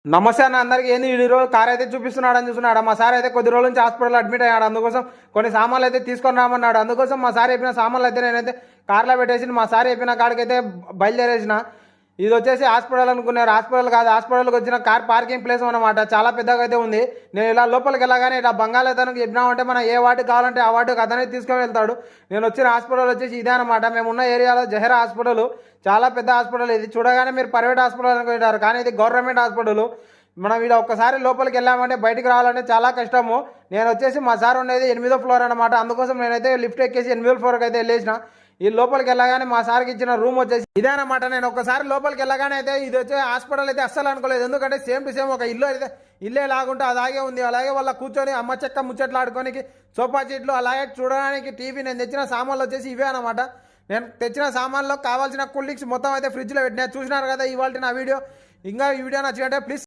నమస్తే అన్న అందరికి ఏంది ఈ రోజు కార్ అయితే చూపిస్తున్నాడని చూస్తున్నాడు మా సార్ అయితే కొద్ది రోజుల నుంచి హాస్పిటల్ అడ్మిట్ అయ్యాడు అందుకోసం కొన్ని సామాన్లు అయితే తీసుకొని రామన్నాడు అందుకోసం మా సార్ చెప్పిన సామాన్లు అయితే నేనైతే కార్లో పెట్టేసి మా సార్ చెప్పిన కాడికైతే బయలుదేరేసిన ఇది వచ్చేసి హాస్పిటల్ అనుకున్నారు హాస్పిటల్ కాదు హాస్పిటల్కి వచ్చిన కార్ పార్కింగ్ ప్లేస్ అనమాట చాలా పెద్దగా అయితే ఉంది నేను ఇలా లోపలికి వెళ్ళగానే ఇలా బంగాళాతనకు చెప్పినామంటే మనం ఏ వాటికి కావాలంటే ఆ వాటికి అతనే తీసుకొని వెళ్తాడు నేను వచ్చిన హాస్పిటల్ వచ్చేసి ఇదే అనమాట మేము ఉన్న ఏరియాలో జహరా హాస్పిటల్ చాలా పెద్ద హాస్పిటల్ ఇది చూడగానే మీరు ప్రైవేట్ హాస్పిటల్ అనుకుంటారు కానీ ఇది గవర్నమెంట్ హాస్పిటల్ మనం ఇలా ఒక్కసారి లోపలికి వెళ్ళామంటే బయటికి రావాలంటే చాలా కష్టము నేను వచ్చేసి మా సార్ ఉండేది 8వ ఫ్లోర్ అనమాట అందుకోసం నేనైతే లిఫ్ట్ ఎక్కేసి 8వ ఫ్లోర్కి అయితే వెళ్ళేసిన ఈ లోపలికి వెళ్ళగానే మా సార్కి ఇచ్చిన రూమ్ వచ్చేసి ఇదేనమాట నేను ఒకసారి లోపలికి వెళ్ళగానే అయితే ఇది వచ్చే హాస్పిటల్ అయితే అస్సలు అనుకోలేదు ఎందుకంటే సేమ్ టు సేమ్ ఒక ఇల్లు అయితే ఇల్లే లాగుంటే అలాగే ఉంది అలాగే వాళ్ళ కూర్చొని అమ్మ చెక్క ముచ్చట్లు ఆడుకోనికి సోఫా సీట్లు అలాగే చూడడానికి టీవీ నేను తెచ్చిన సామాన్లు వచ్చేసి ఇవే అనమాట నేను తెచ్చిన సామాన్లో కావాల్సిన కూల్ డ్రింక్స్ మొత్తం అయితే ఫ్రిడ్జ్లో పెట్టినా చూసినారు కదా ఇవాళ నా వీడియో ఇంకా ఈ వీడియో నచ్చినట్టే ప్లీజ్